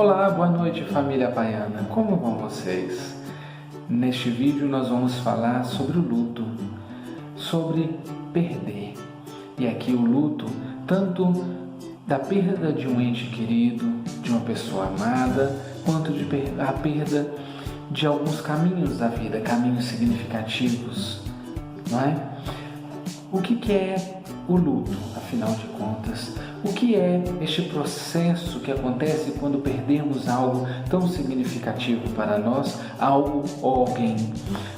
Olá, boa noite família baiana, como vão vocês? Neste vídeo nós vamos falar sobre o luto, sobre perder. E aqui o luto, tanto da perda de um ente querido, de uma pessoa amada, quanto a perda de alguns caminhos da vida, caminhos significativos, não é? O que é o luto, afinal de contas? O que é este processo que acontece quando perdemos algo tão significativo para nós, algo ou alguém?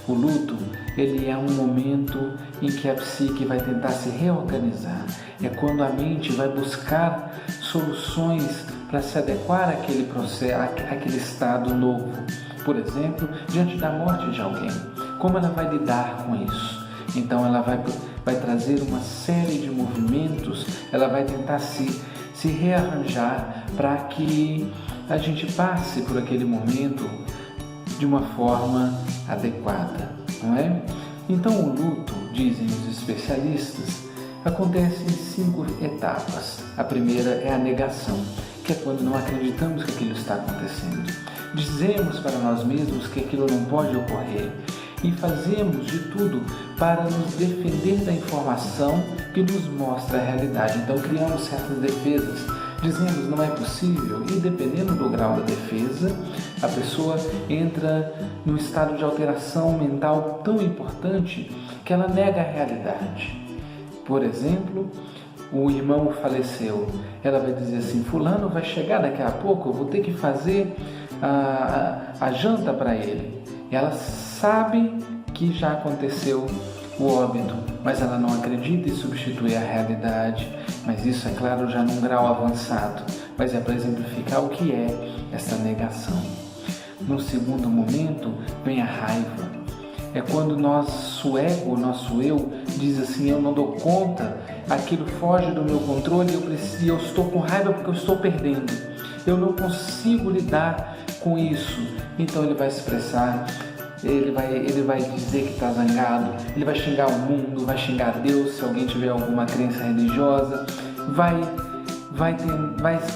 O luto, ele é um momento em que a psique vai tentar se reorganizar. É quando a mente vai buscar soluções para se adequar àquele processo, àquele estado novo. Por exemplo, diante da morte de alguém, como ela vai lidar com isso? Então ela vai trazer uma série de movimentos, ela vai tentar se rearranjar para que a gente passe por aquele momento de uma forma adequada, não é? Então o luto, dizem os especialistas, acontece em 5 etapas. A primeira é a negação, que é quando não acreditamos que aquilo está acontecendo. Dizemos para nós mesmos que aquilo não pode ocorrer e fazemos de tudo para nos defender da informação que nos mostra a realidade. Então criamos certas defesas, dizemos não é possível, e dependendo do grau da defesa, a pessoa entra num estado de alteração mental tão importante que ela nega a realidade. Por exemplo, o irmão faleceu, ela vai dizer assim, fulano vai chegar daqui a pouco, eu vou ter que fazer a janta para ele. E ela sabe que já aconteceu o óbito, mas ela não acredita em substituir a realidade. Mas isso, é claro, já num grau avançado. Mas é para exemplificar o que é essa negação. No segundo momento, vem a raiva. É quando nosso ego, nosso eu, diz assim, eu não dou conta, aquilo foge do meu controle, eu estou com raiva porque eu estou perdendo. Eu não consigo lidar com isso. Então ele vai expressar, ele vai dizer que está zangado, ele vai xingar o mundo, vai xingar Deus, se alguém tiver alguma crença religiosa, vai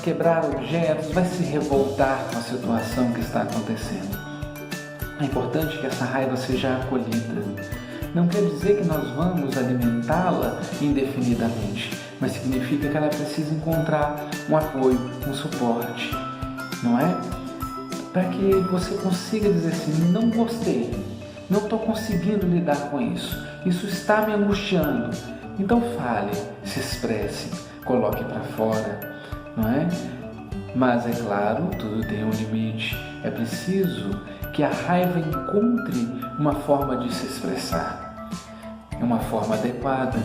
quebrar objetos, vai se revoltar com a situação que está acontecendo. É importante que essa raiva seja acolhida. Não quer dizer que nós vamos alimentá-la indefinidamente, mas significa que ela precisa encontrar um apoio, um suporte, não é? Para que você consiga dizer assim, não gostei, não estou conseguindo lidar com isso, isso está me angustiando. Então fale, se expresse, coloque para fora, não é? Mas é claro, tudo tem um limite, é preciso que a raiva encontre uma forma de se expressar, uma forma adequada.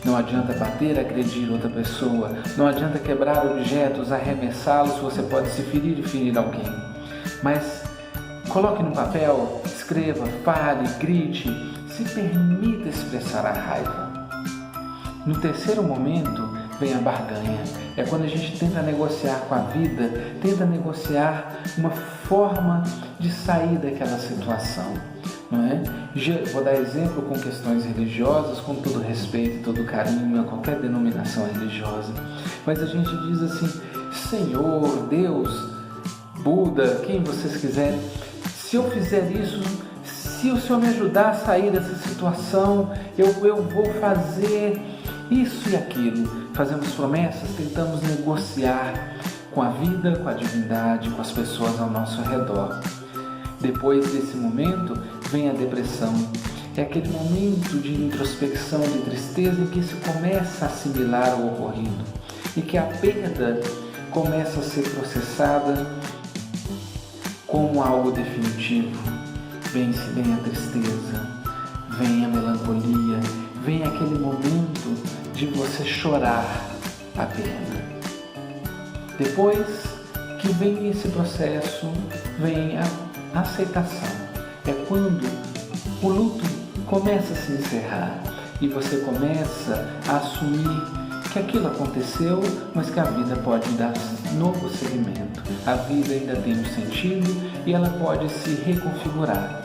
Não adianta bater, agredir outra pessoa, não adianta quebrar objetos, arremessá-los, você pode se ferir e ferir alguém. Mas coloque no papel, escreva, fale, grite, se permita expressar a raiva. No terceiro momento vem a barganha. É quando a gente tenta negociar com a vida, tenta negociar uma forma de sair daquela situação, não é? Vou dar exemplo com questões religiosas, com todo respeito, todo carinho a qualquer denominação religiosa. Mas a gente diz assim, Senhor, Deus, Buda, quem vocês quiserem, se eu fizer isso, se o Senhor me ajudar a sair dessa situação, eu vou fazer isso e aquilo. Fazemos promessas, tentamos negociar com a vida, com a divindade, com as pessoas ao nosso redor. Depois desse momento, vem a depressão. É aquele momento de introspecção, de tristeza, em que se começa a assimilar o ocorrido e que a perda começa a ser processada como algo definitivo. Vem a tristeza, vem a melancolia, vem aquele momento de você chorar a perda. Depois que vem esse processo, vem a aceitação. É quando o luto começa a se encerrar e você começa a assumir que aquilo aconteceu, mas que a vida pode dar novo segmento. A vida ainda tem um sentido e ela pode se reconfigurar.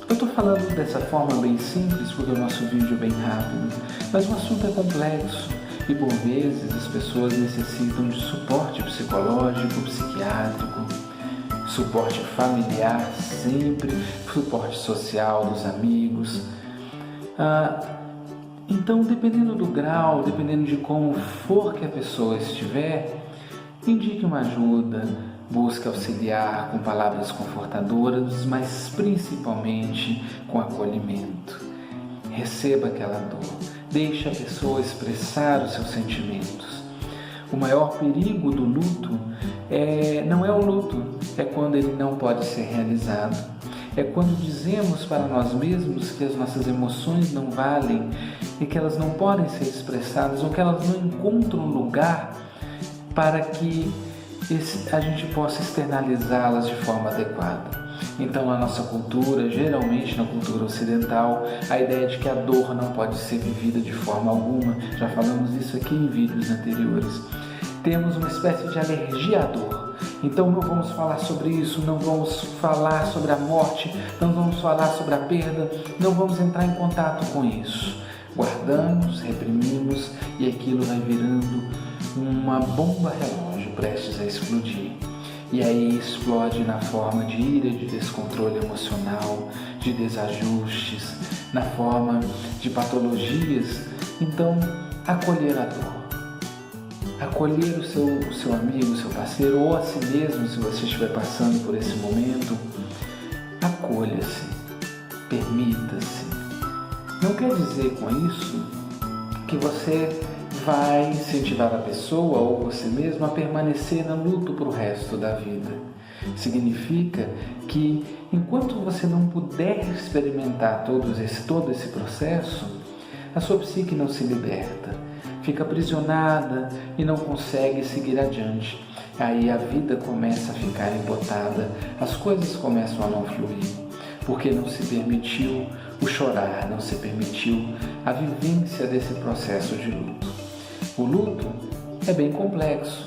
Eu estou falando dessa forma bem simples, porque o nosso vídeo é bem rápido, mas o assunto é complexo e por vezes as pessoas necessitam de suporte psicológico, psiquiátrico, suporte familiar sempre, suporte social dos amigos. Então, dependendo do grau, dependendo de como for que a pessoa estiver, indique uma ajuda, busque auxiliar com palavras confortadoras, mas principalmente com acolhimento. Receba aquela dor, deixe a pessoa expressar os seus sentimentos. O maior perigo do luto não é o luto, é quando ele não pode ser realizado. É quando dizemos para nós mesmos que as nossas emoções não valem e que elas não podem ser expressadas ou que elas não encontram lugar para que a gente possa externalizá-las de forma adequada. Então, na nossa cultura, geralmente na cultura ocidental, a ideia de que a dor não pode ser vivida de forma alguma, já falamos isso aqui em vídeos anteriores, temos uma espécie de alergia à dor. Então não vamos falar sobre isso, não vamos falar sobre a morte, não vamos falar sobre a perda, não vamos entrar em contato com isso. Guardamos, reprimimos e aquilo vai virando uma bomba relógio prestes a explodir. E aí explode na forma de ira, de descontrole emocional, de desajustes, na forma de patologias. Então, acolher a dor. Acolher o seu amigo, o seu parceiro ou a si mesmo, se você estiver passando por esse momento. Acolha-se, permita-se. Não quer dizer com isso que você vai incentivar a pessoa ou você mesmo a permanecer no luto para o resto da vida. Significa que enquanto você não puder experimentar todo esse processo, a sua psique não se liberta, fica aprisionada e não consegue seguir adiante. Aí a vida começa a ficar embotada, as coisas começam a não fluir, porque não se permitiu o chorar, não se permitiu a vivência desse processo de luto. O luto é bem complexo.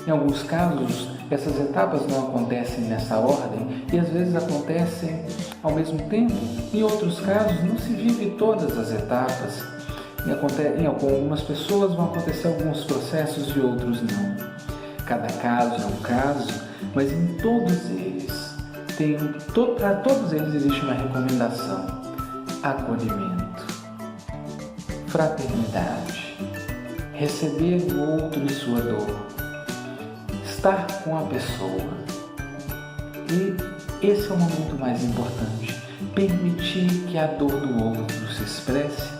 Em alguns casos, essas etapas não acontecem nessa ordem e às vezes acontecem ao mesmo tempo. Em outros casos, não se vive todas as etapas. Em algumas pessoas vão acontecer alguns processos e outros não. Cada caso é um caso, mas em todos eles, para todos eles existe uma recomendação: acolhimento, fraternidade, receber o outro em sua dor, estar com a pessoa. E esse é o momento mais importante, permitir que a dor do outro se expresse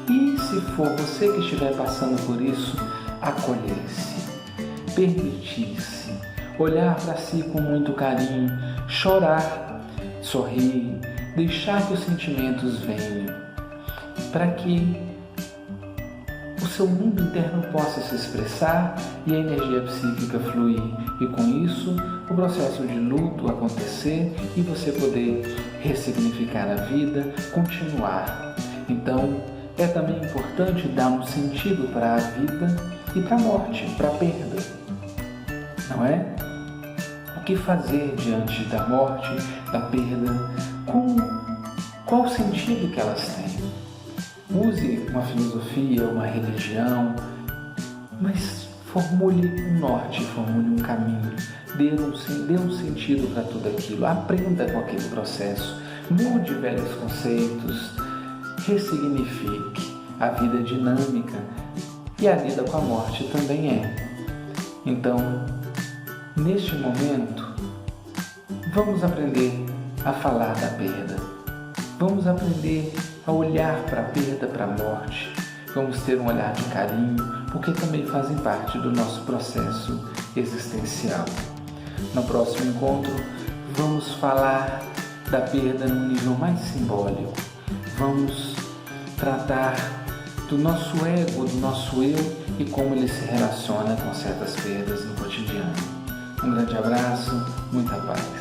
e, se for você que estiver passando por isso, acolher-se, permitir-se, olhar para si com muito carinho, chorar, sorrir, deixar que os sentimentos venham, para que o seu mundo interno possa se expressar e a energia psíquica fluir, e com isso o processo de luto acontecer e você poder ressignificar a vida, continuar. Então é também importante dar um sentido para a vida e para a morte, para a perda, não é? O que fazer diante da morte, da perda, qual o sentido que elas têm? Use uma filosofia, uma religião, mas formule um norte, formule um caminho, dê um sentido para tudo aquilo, aprenda com aquele processo, mude velhos conceitos, ressignifique. A vida é dinâmica e a lida com a morte também é. Então, neste momento, vamos aprender a falar da perda, vamos aprender a olhar para a perda, para a morte. Vamos ter um olhar de carinho, porque também fazem parte do nosso processo existencial. No próximo encontro, vamos falar da perda num nível mais simbólico. Vamos tratar do nosso ego, do nosso eu e como ele se relaciona com certas perdas no cotidiano. Um grande abraço, muita paz.